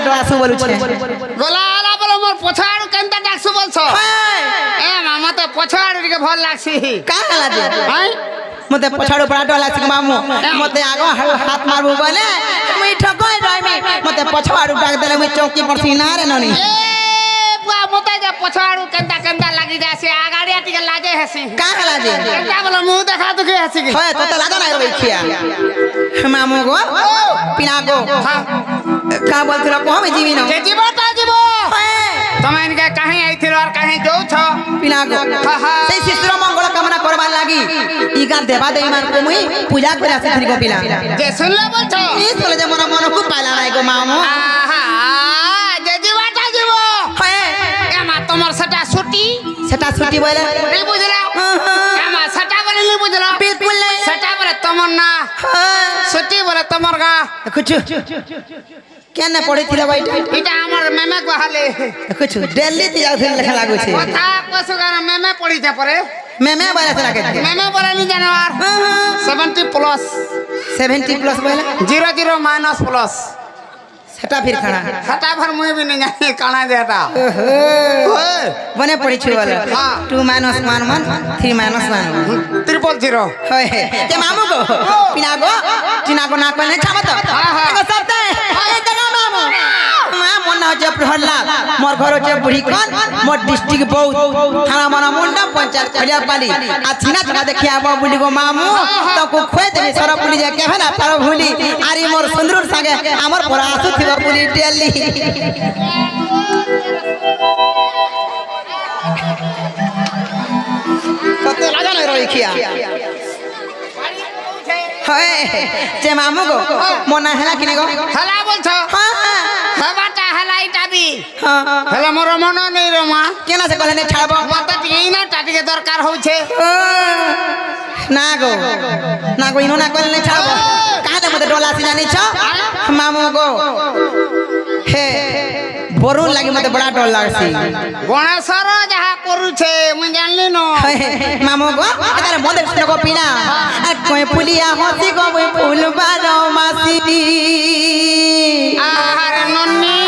ডরাসু বলুছে গলা আলা বলে মোর পছাড় কেনটা ডাকছু বলছো এ মামা তো পছাড় দিকে ভাল লাগছি কাহা লাগে হ্যাঁ মতে পছাড় পড়া ডর লাগছে মামু মতে আগো হাত মারবো বলে মুই ঠকই রইমি মতে পছাড় ডাক দেলে মুই চৌকি পড়ছি না রে ননি এ বুয়া মতে যে পছাড় কেনটা কেনটা লাগি যাছে আগাড়িয়া টিকে লাজে হেসি কাহা লাগে কেনটা বলে মুহ দেখা দুকে হেসি কি হয় তো লাগা নাই রইখিয়া মামু গো পিনা গো হ্যাঁ কা বলছিল কম জীবি ন যে জীবটা জীব তুমি ইনকে কাহি আইছিল আর কাহি যাউছ পিনা গো সেই শিশুর মঙ্গল কামনা করবার লাগি ইগা দেবা দেই মান কো মুই পূজা করে আসি থরি গো পিলা যে শুনলে বলছ ই চলে যে মন মন খুব পাইলা নাই গো মামু আহা যে জীবটা জীব হয় এমা তোমার সেটা ছুটি সেটা ছুটি বলে নি বুঝলা এমা সেটা বলে নি বুঝলা বিলকুল নাই সেটা বলে তোমার না ছুটি বলে তোমার গা দেখুছু কেন পড়েছিল বাইটা এটা আমার মেমে কহালে দেখুছু দিল্লি তে যাউছিল লেখা লাগুছে কথা কসু গান মেমে পড়িছে পরে মেমে বলেছে লাগে মেমে বলে নি জানো আর 70 প্লাস 70 প্লাস বলে 00 মাইনাস প্লাস সেটা ফির খানা সেটা ভর মুই भी नहीं जाने काना देता বনে পড়িছু বলে হ্যাঁ। 2 - 1 1 3 - 1 ट्रिपल जीरो হয় তে মামু গো পিনা গো চিনা গো না কইলে ছামত হ্যাঁ, হ্যাঁ। এগো সরতে এই জায়গা মামু মা মন না হচ্ছে প্রহল্লাদ মোর ঘর হচ্ছে বুড়ি কোন মোর ডিস্ট্রিক্ট বউদ থানা মনা মুন্ডা পঞ্চায়েত খলিয়াপালি আর চিনা চিনা দেখি আবো বুড়ি গো মামু তো খুয়ে দেবি সর পুলি যে কেভেলা পারো ভুলি আরি মোর সুন্দর সাগে আমার পরা আসু থিবা পুলি দিল্লি কত লাগা নাই রইখিয়া হয় যে মামু গো মনা হেলা কিনে গো হেলা বলছো হ্যাঁ হেবাটা হেলা ইটাবি হ্যাঁ হেলা মোর মন নেই রে মা কেন আছে কলে ছাড়ব মতে টিকেই না টাটিকে দরকার হচ্ছে না গো না গো ইনো না কলে ছাড়ব কাহলে মতে ডলাসি জানিছ মামু গো হে বরুণ লাগি মতে বড় ডর লাগছি গণেশর যাহা করুছে মুই জানলি ন মামু গো এটারে মদের শুনে গো পিনা আর কই পুলিয়া হসি গো বই ফুল বারো মাসি আর নন্নি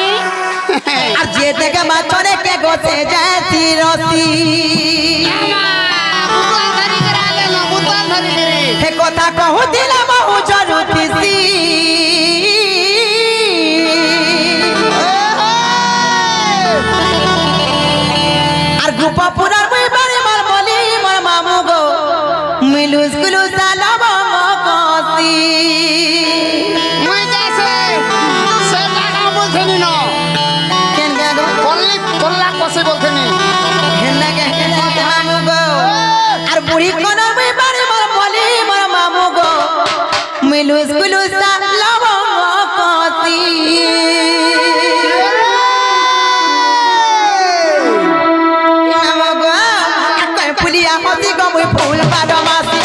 আর যে থেকে মাছরে কে গোছে যাতি রসি বুতল ধরি করে আলে না বুতল ধরি করে হে কথা কহু দিলা বহু জরুতিসি আর গোপাপুরার মই বারে মার বলি মোর মামু গো মিলুস কুলুস সালাম কসি মুই যাইছে সেটা না বলছিনি ন কেন গে গো কল্লি কল্লা কসে বলছিনি হেনা গে মামু গো আর বুড়ি কোন মই বারে মার বলি মোর মামু গো মিলুস কুলুস সালাম কসি মামু গো কই পুলিয়া হসি গো মই ফুল বারো মাসি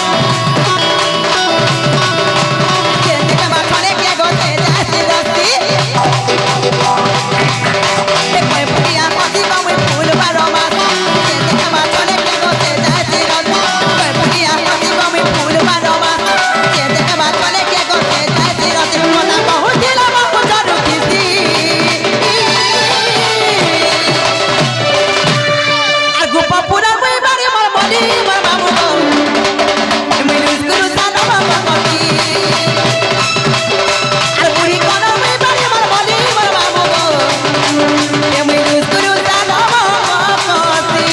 কে থেকে মাছরে কে গোছে যাতি রসি কই পুলিয়া হসি গো মই ফুল বারো মাসি কে থেকে মাছরে কে গোছে যাতি রসি কই পুলিয়া হসি গো মই ফুল বারো মাসি কে থেকে মাছরে কে গোছে যাতি রসি মনা বহু দিলা বহু জরু কিসি আর গোপাপুরা মই বারে মার বলি মোর মামু গো মিলুস গুরু সানো মামা কতি আর বুড়ি কোন মই বারে মার বলি মোর মামু গো মিলুস গুরু সানো মামা কতি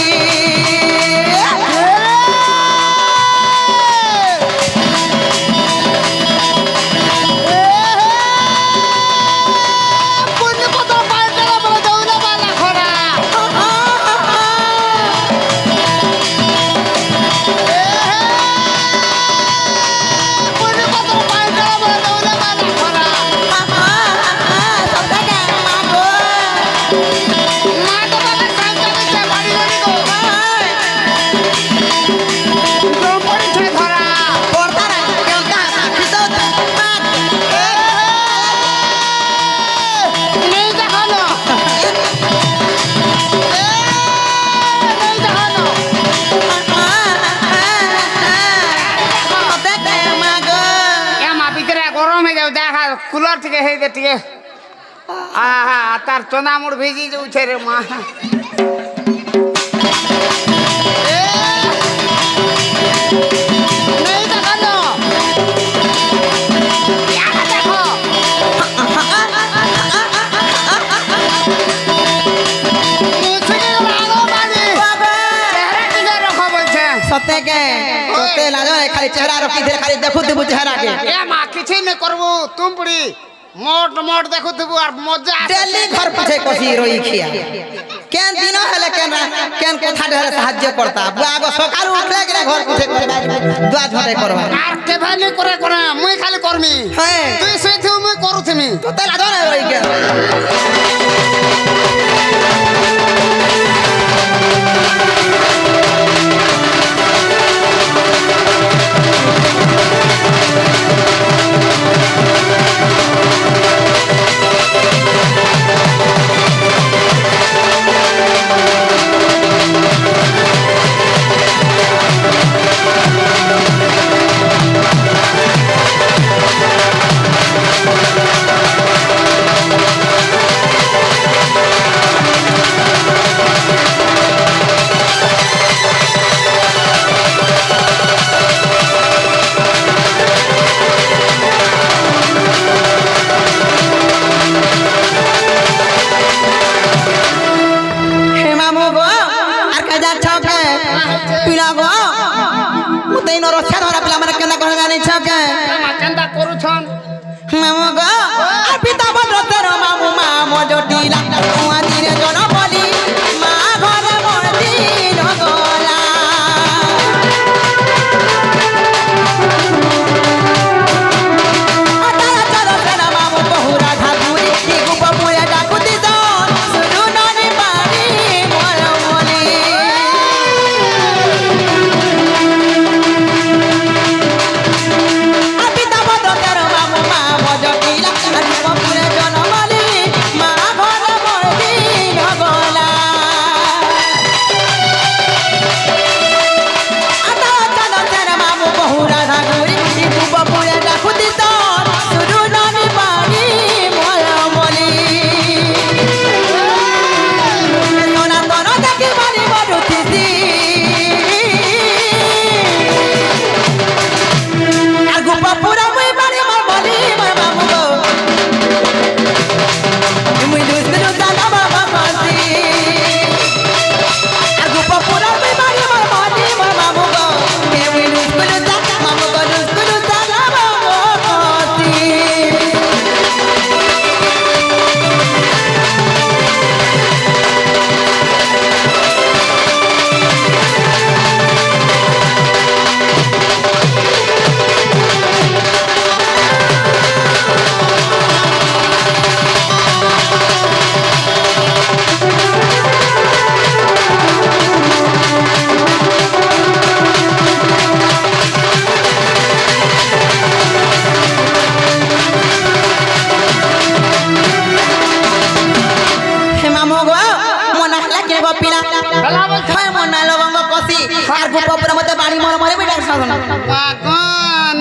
কোন কথা পাল্টা বলে দৌড়া বালা খরা কোন কথা পাল্টা বলে দৌড়া বালা খরা মা তো বাবা সামনে দিছে বাড়ি বাড়ি গো গম পড়ছে ধরা নেই দেখানো নেই দেখানো এ মা ভিতরে গরম হয়ে যাও দেখা কুলার থেকে হেই দে টিকে আহা তার চনামুড় ভিজি যাচ্ছে রে মা নেই দেখালো দেখো सत्य के सत्य लाजो खाली चेहरा रखी दे खाली देखो देबु चेहरा के ए मां किछि न करबू तुम पड़ी मोट मोट देखो देबु और मजा डेली घर पछे कोसी रोई खिया केन दिन हेले केन कथा ढेर साहाय्य करता बुआगो सकाळ उठले के घर पछे करबा दुआ झटे करबा आर के भाई करे करे मुई खाली करमी तू सेथु मुई करूथमी तो लाजो न रोई के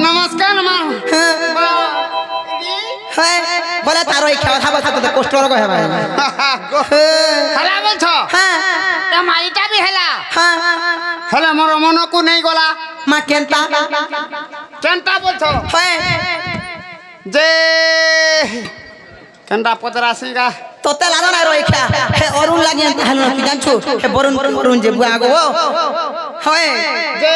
नमस्कार बोले तारो ई खावा खावा तो कष्ट रो हेबा हला बोलछ हां त माईटा भी हला हां हला मोर मन को नहीं गला मा केनता बोलछ जे केनता पदरासीगा तोते लानो ना रोई खा हे अरुण लागि हालो कि जानछु हे बरुण जे बुआगो होय जे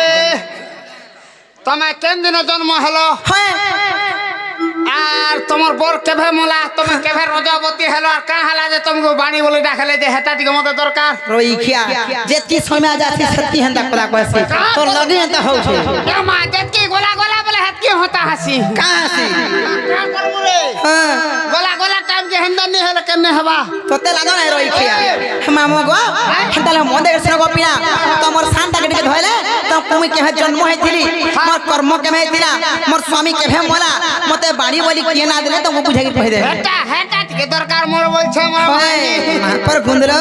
तमे केन दिन जन्म हलो होय आर तमर बर केभे मोला तमे केभे रजबती हलो आर का हला जे तुमको बाणी बोली डाखले जे हेता टिक मते दरकार रोई खिया जेती समय जाती सती हंदा कला कहसी तो लगे हंदा हो छे ए मा जेती गोला गोला बोले हेत के होता हसी का हसी का करबो रे हां गोला टाइम जे हंदा नहीं हले केने हबा तोते लानो ना रोई खिया मामो गो हंदा मोंदे से गोपिया तमर शांता के धइले त कुमी के जन्म हेतिली मोर कर्म के हेतिला मोर स्वामी के मोला मते बाणी बोली के ना दिले तो बुझे के कह दे हेटा के दरकार मोर बोल छ मोर मार पर गुंदरो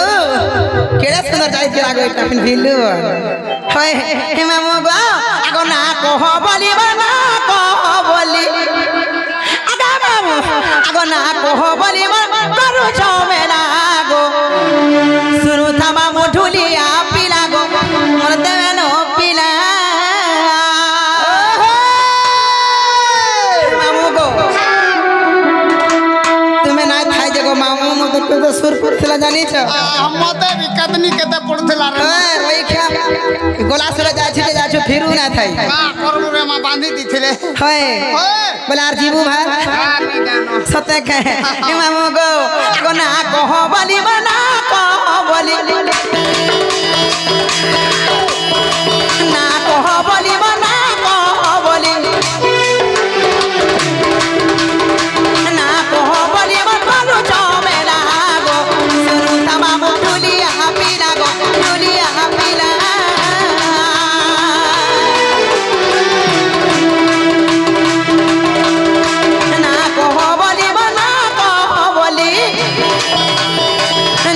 केड़ा सुंदर जाई के आगे टापिन भिलु होय हे मामो गो आगो ना कह बोली बना कह बोली आगा मामो आगो ना कह बोली बना ঝমেলা গো শুনু থামা মধুলিয়া পিলা গো মোর দেবেন পিলা মামু গো তুমি নাই থাই যে গো মামু মতো তো সুর করছিলা জানিছ মতে বিকতনি কেতে পড়ছিলা রে ওই খেয়া গোলা সরে যাচ্ছি যাচ্ছ ফিরু না থাই করলু রে মা বাঁধি দিছিলে হয় বলে আর জীবু ভাই সতে কে মামু গো গো না কহ বলি না কহ বলি না কহ বলি না কহ বলি না কহ বলি বলু ঝমেলা গো শুনু থামা মুটুলিয়া পিলা গো টুলিয়া পিলা না কহ বলি না কহ বলি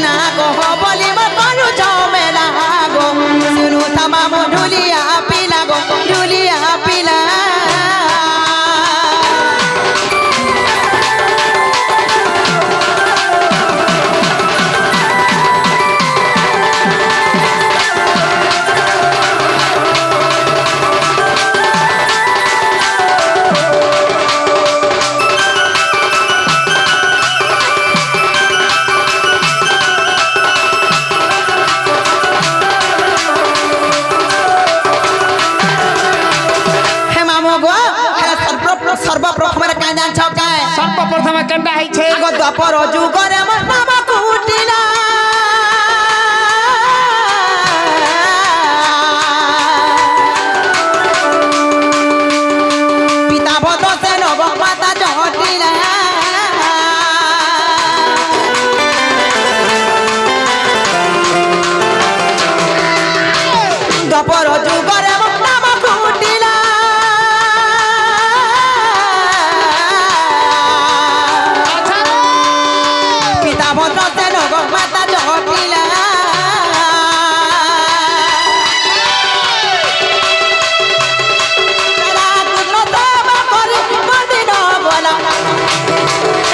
না কহ বলি বলু ঝমেলা গো শুনু থামা মুটুলিয়া পিলা গো টুলিয়া পিলা হে মামু গো সর্বপ্রথমে কাই জানছ কাই সর্বপ্রথমে কেনটা হইছে আগ দ্বাপর যুগরে আমার নাম কুটিলা পিতা ভদ্র সেন গো মাতা জটিলা দ্বাপর যুগরে আমার নাম কুটিলা পিতা ভদ্র সেন গো মাতা জটিলা রাধা কৃষ্ণ সেবা করি মদিন গলা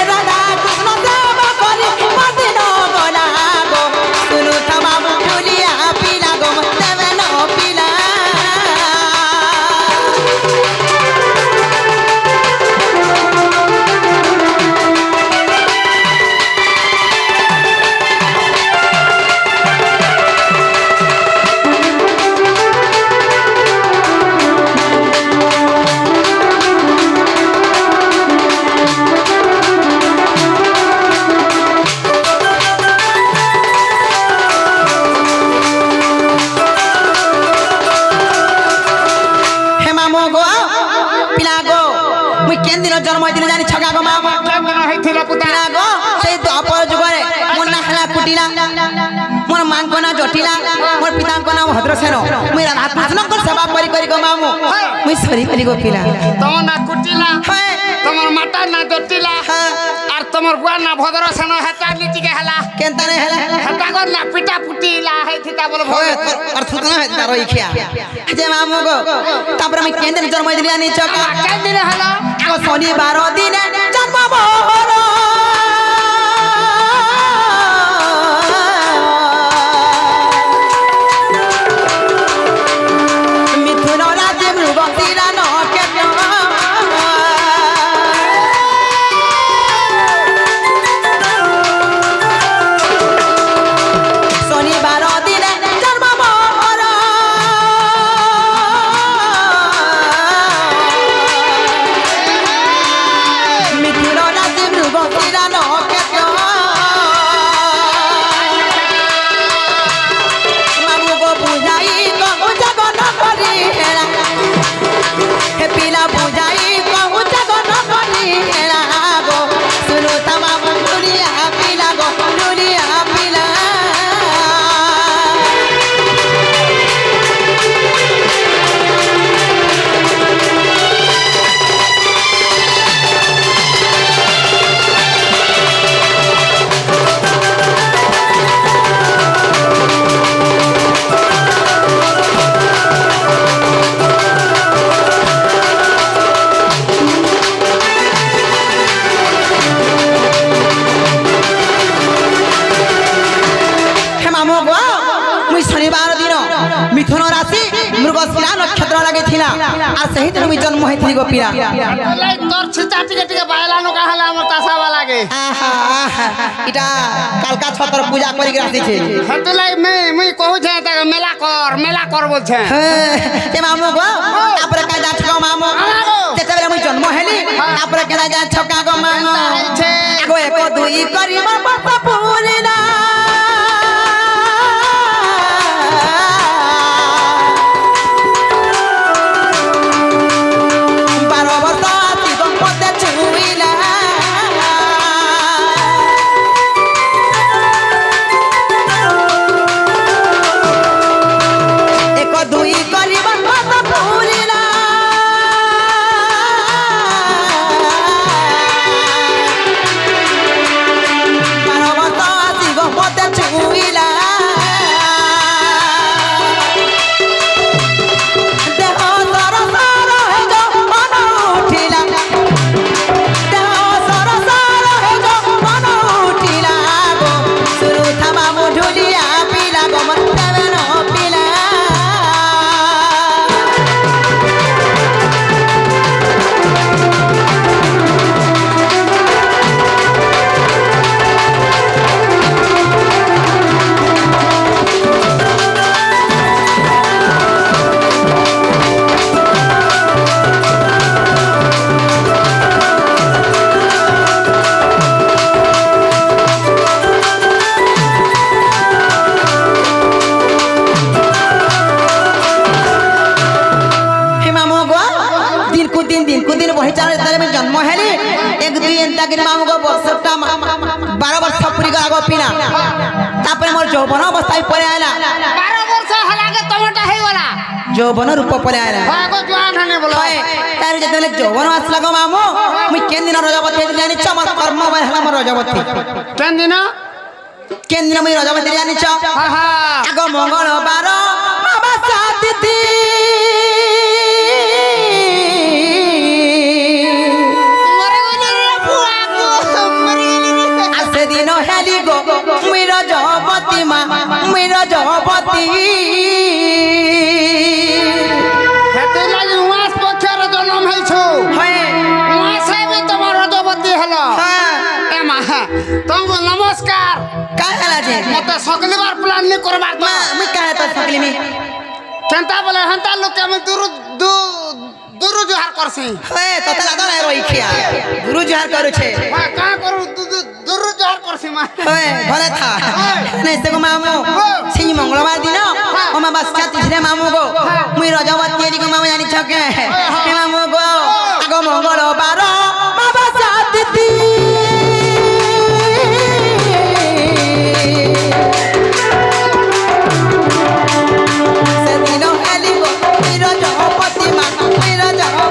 রাধা কৃষ্ণ সেবা করি মদিন গলা গো শুনু থামা মুটুলিয়া পিলা গো দেবেন পিলা হে মামু গো পিলা গো মুই কেন দিন জন্ম হইছিল জানি ছগা গো মামু কেমন হইছিল পুতা পিলা গো সেই দ্বাপর যুগরে মোর না হেলা কুটিলা মোর মাঙ্ক না জটিলা মোর পিতাঙ্ক নাম ভদ্রসেন মুই রাধা কৃষ্ণঙ্কর সেবা করি করি গো মামু মুই সরি করি গো পিলা তোমার না কুটিলা হয় তোমার মাতা না জটিলা হ্যাঁ আর তোমার বুয়া না ভদ্রসেন হেতা নিটিকে হেলা কেনতা নে হেলা হেতা গো না পিটা পুটিলা হেতিতা বল হয় অর্থ তো না তার ওই খিয়া যে মামু গো তারপরে আমি কেন দিন জন্ম হইছিল জানি ছগা কেন দিন হেলা আগো শনিবার দিনে জন্ম মোহর মিথুন রাজি মৃগ তীরা নক্ষত্র শনিবার দিনে জন্ম মোহর মিথুন রাজি মৃগ ଛତ୍ର ଲାଗିଥିଲା আর ସେହି ଦିନ ମୁଁ ଜନ୍ମ ହେଇଥିଲି ଗୋପୀରା তোর ছিচা টিকে টিকে বাইলানো কাহালে আমার তাসাবা লাগে আহা এটা কালকা ছত্র পূজা করি আসিছে হেতুলাই মুই কহুছে তাকে মেলা কর বলছে এ মামু গো তারপরে কাই যাচ্ছ গো মামু যেତେବେଳେ ମୁଁ জন্ম হেলি তারপরে কেনা যাচ্ছ কা গো মামু আগো এক দুই করিব বাপ পুরিনা জন্ম হেলি এক দুই এন্তা করে মামু গো বছরটা 12 বর্ষ পুরি গলা গোপিনা তারপরে মোর যৌবন অবস্থায় পরে আইলা 12 বর্ষ হলাগে তোমারটা হই গলা যৌবন রূপ পরে আইলা গো জওয়ান হনে বলো তার যেতেলে যৌবন আসলা গো মামু মুই কেন দিন রজবতী জানি চমৎ কর্ম বাই হলা মোর রজবতী কেন দিন মুই রজবতী জানি চ আগ মঙ্গলবার বাবা সাতিথি দিন হেলি গো মুই রজবতী মা মুই রজবতী হেতে লাগি উমাস পক্ষের জন্ম হইছো উমাসে বি তোমার রজবতী হলো এ মা তোমাকে নমস্কার কাই হেলা যে মতে সকলিবার প্ল্যান নি করবার মা মুই কাই তো সকলি মি কেনতা বলে হন্তা লোকে আমি দুরু জোহার করছি তোতে লাগা নাই রই খিয়া গুরু জোহার করুছে কা করু দুরু জোহার করছি মা ভলে থা নেই সে গো মামু সেই মঙ্গলবার দিন অমাবাস্যা তিথিরে মামু গো মুই রজবতী এরি গো মামু জানি ছকে মামু গো আগ মঙ্গলবার অমাবাস্যা তিথি সেদিন হেলি গো মুই রজবতী মা মুই রজবতী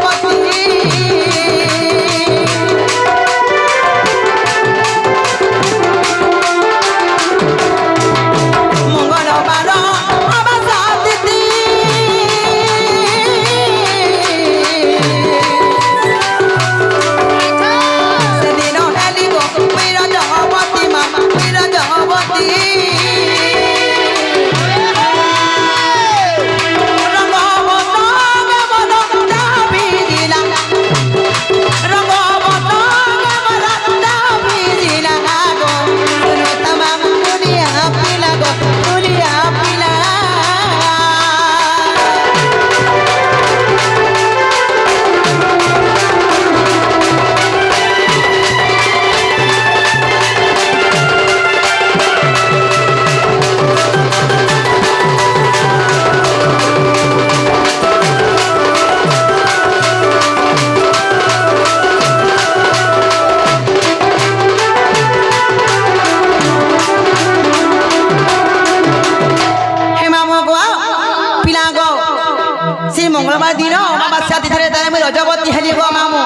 মঙ্গলবার দিন অমাবাস্যা তিথিরে তাই আমি রজবতী হেলি গো মামু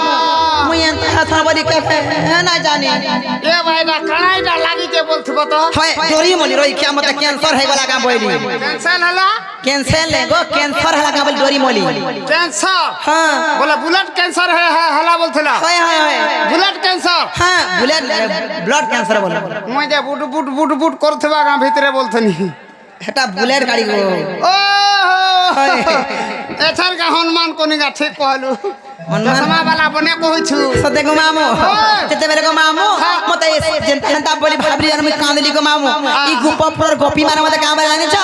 মুই এন্তা সবরি কেফে না জানি এ ভাইটা কানাইটা লাগিতে বলছিব তো হয় দরি মলি রই কি আমতে ক্যান্সার হই গলা কা বইলি ক্যান্সার হলা ক্যান্সার ले गो ক্যান্সার হলা কা বলি দরি মলি ক্যান্সার হ্যাঁ বলে বুলেট ক্যান্সার হলা বলছিলা হয় হয় হয় বুলেট ক্যান্সার হ্যাঁ বুলেট ব্লাড ক্যান্সার বলে মই যে বুট করথবা গা ভিতরে বলছনি এটা বুলেট গাড়ি গো ও এছাড়া হনুমান কোনিকা ঠিক কহলু হনুমান? চশমা বালা বনে কইছু সতে গো মামু যেতেবেলে গো মামু মতে যেন্তা বলি ভাবলি আমি কাঁদলি গো মামু ই গোপপুরর গোপী মানে মতে কাম জানিছ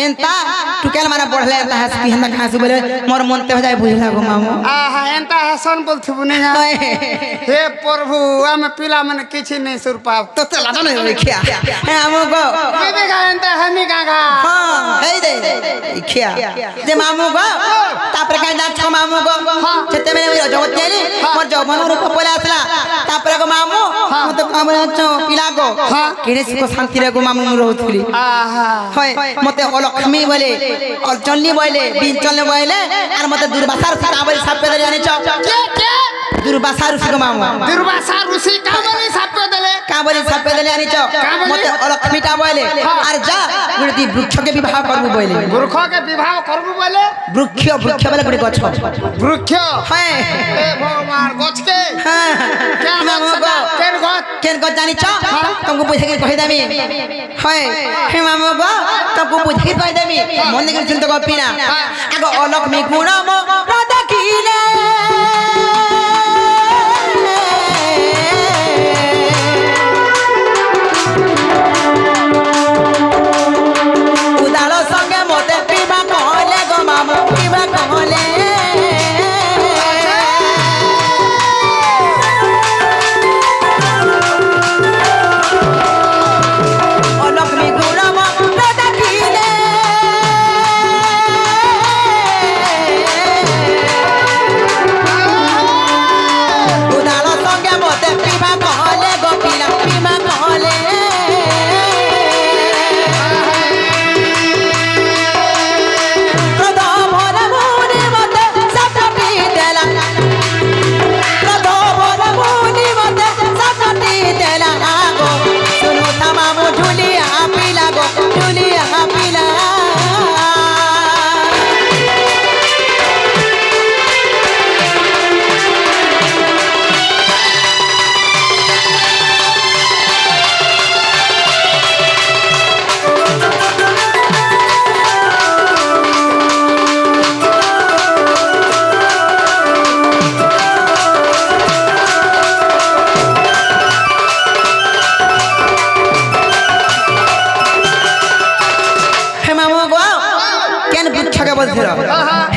এন্তা টুকেল মানে পড়লে এন্তা হাসি হেন্তা হাসি বলে মোর মনতে হয়ে যায় বুঝলা গো মামু আহা এন্তা হাসন বলথিবু নি হে প্রভু আমি পিলা মানে কিছু নেই সুরপা তো চলা তো নই খিয়া হ্যাঁ আমু গো বিবে গা এন্তা হামি গাগা হ্যাঁ এই দে খিয়া যে মামু গো তারপরে কাই যাচ্ছ মামু গো যেতেবেলে ওই জগৎ যাইলি মোর যৌবন রূপ পলে আসলা তারপরে গো মামু মতে কাম যাচ্ছ পিলা গো কেড়ে সুখ শান্তি রে গো মামু মু রহুথিলি আহা হয় মতে অলক্ষ্মী বলে অলচন্ডী বলে বিঞ্চলে বলে আর মতে দুর্বাসার কাবলি সাপে ধরে জানিছ কে কে দুর্বাসার সুগ মামু দুর্বাসা ঋষি কাবলি সাপে দেলে কাবলি সাপে ধরে জানিছ মতে অলক্ষ্মীটা বলে আর যা গুড়ি বৃক্ষকে বিবাহ করবু বলে বৃক্ষকে বিবাহ করবু বলে বৃক্ষ বলে গুড়ি গছ বৃক্ষ হ্যাঁ এ ভগবান গছকে হ্যাঁ কেন মামু গো কেন গছ কেন গছ জানিছ তোমাকে বুঝে কি কই দেমি হয় হে মামু গো তোমাকে বুঝে কি কই দেমি মন থেকে চিন্তা করবি না আগে অলক্ষ্মী গুণ মো দেখিলে উদাল সঙ্গে মতে পিবা কহলে গো মামু পিবা কহলে অলক্ষ্মী গুণ মো দেখিলে উদাল সঙ্গে মতে পিবা কহলে গো পিলা পিবা কহলে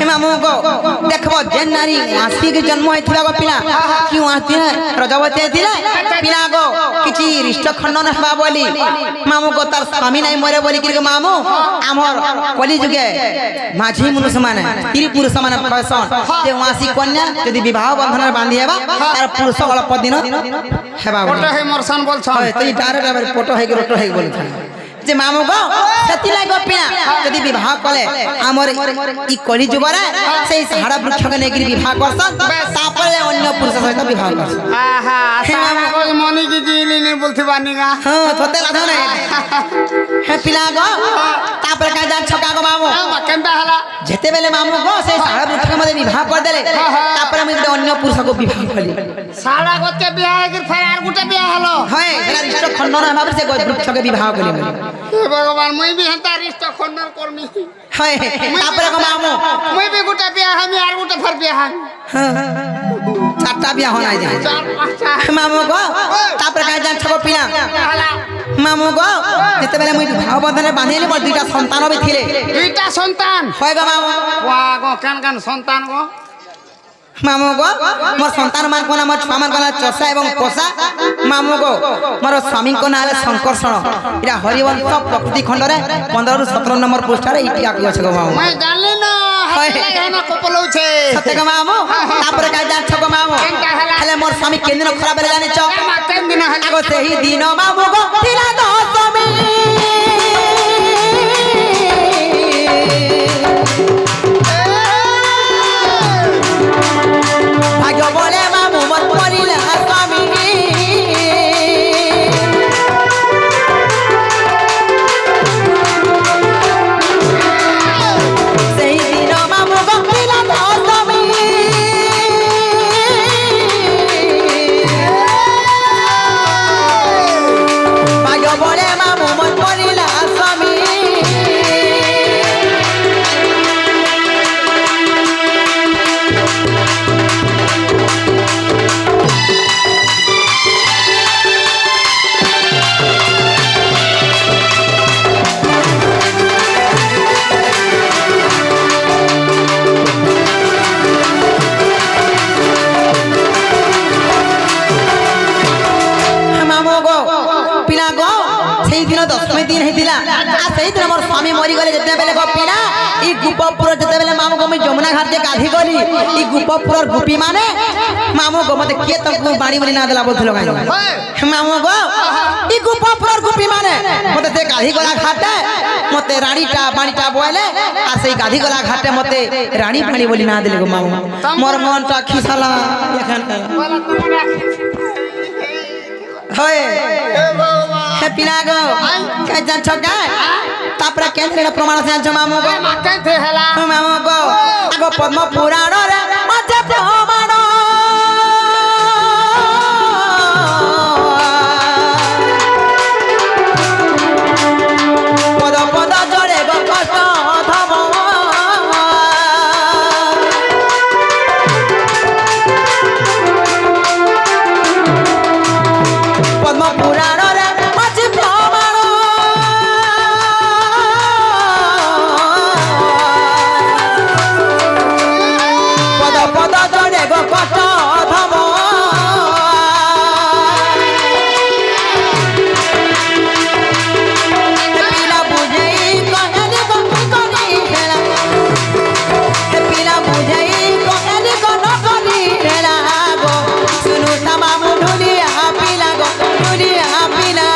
देखो जेन नारी वासी के जन्म होइथिला गो पिला कि वासी रजवती थिला पिला गो किछि रिष्ट खंडन हबा बोली मामू को तार स्वामी नहीं मरे बोली कि मामू हमर कली जुगे माझी मनुष्य माने स्त्री पुरुष माने कहसन जे वासी कन्या यदि विवाह बंधन बांधी हेबा तार पुरुष अल्प दिन हेबा फोटो है मोरसन बोलछ तो ई डायरेक्ट फोटो है रोटो है बोली जे मामू गो सेतिला गोपिया यदि विवाह कले हमर ई कली जुगरे से साड़ा वृक्ष के नेगिरी विवाह करसन तापरे अन्य पुरुष सहित विवाह करसन आहा सारा को मनी की जीली ने बोलथि बानीगा हां थोते लाधो नै हे पिला गो तापरे का जा छका गो मामू केनता हला जेते बेले मामू गो से साड़ा वृक्ष के मधे विवाह कर देले तापरे हम अन्य पुरुष को विवाह कली साड़ा गोते बियाह के फेर आर गुटे बियाह हलो हाय एरा रिष्ट खंडन हमार से वृक्ष के विवाह कली हे भगवान मुई भी हंता रिष्ट खंडन करमी हाय तापरे को मामू मुई भी गुटे बियाह हमी आर गुटे फेर बियाह चारटा बियाह होना जाए चार पांचटा मामू गो तापर का जान छको पिला मामू गो जेते बेले मुई भाव बंधन बांधेली मोर दुईटा संतान भी थिले दुईटा संतान होय गो मामू वाह गो कान कान संतान गो मामू गो मोर संतान मान को नाम छुआ मान को नाम चोसा एवं कोसा मामू गो मोर स्वामी को नाम शंकरषण इरा हरिवंश प्रकृति खंड रे 15 रु 17 नंबर पृष्ठ रे इटिया को छको मामू मैं जानले ना हेना कोपलौ छे सत्य गो मामू तापर का जान छको मामू हले मोर स्वामी केन दिन खराब रे जाने छ केन दिन हला आगो सेही दिन मामू गो तिला दशमी भाग्य बोले मामू मत मरिला स्वामी सेही दिन मामू गो तिला दशमी भाग्य बोले मामू मत ଦଶମୀ ଦିନ ହେଇଥିଲା ଆଉ ସେଇଦିନ ମୋର ସ୍ୱାମୀ ମରିଗଲେ ଯେତେବେଳେ ଗୋପୀନା ଇ ଗୋପପୁର ଯେତେବେଳେ ମାମୁ ଗମି ଯମୁନା ଘାଟରେ ଗାଧି ଗଲି ଇ ଗୋପପୁରର ଗୋପୀ ମାନେ ମାମୁ ଗো ମତେ କିଏ ତମକୁ ବାଣି ବୋଲି ନା ଦେଲା ବୋଲଥିଲ କାଇଁ ମାମୁ গো ই গোপপুরর গোপী মানে মতে তে গাধি গলা ঘাটে মতে রানীটা বাণীটা বইলে আর সেই গাধি গলা ঘাটে মতে রানী পানি বলি না দিলে গো মামু মোর মনটা খিসালা এখান হয় হে পিনা গো কে জানছ কা তারপরে কেন্দ্রের প্রমাণ আছে জানছ মামু গো কেতে হেলা মামু গো আগো পদ্ম পুরাণ রে আছে প্রমাণ পদ পদ জড়ে গো কষ্ট ধব পদ্ম পুরাণ রে আছে প্রমাণ পদ পদ জড়ে গো কষ্ট ধব পিলা বুঝাই কহেলি গো করি হেলা পিলা বুঝাই কহেলি গো নকরি হেলা গো শুনু তামামু ঢুলিয়া পিলা গো ঢুলিয়া পিলা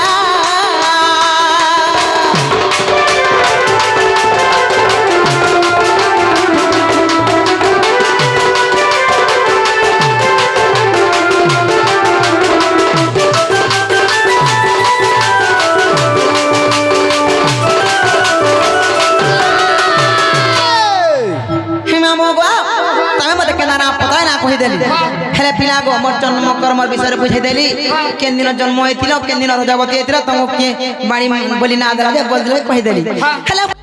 মামু গো তুমি মতে কেনা না পতা না কহি দেলি হেলে পিলা গো মোর জন্ম কর্মর বিষয়ে বুঝাই দেলি কেন দিন জন্ম হইছিল কেন দিন রজবতী হইছিল তুমি বাণী বলি না দেলা যে বল কহি দেলি হেলে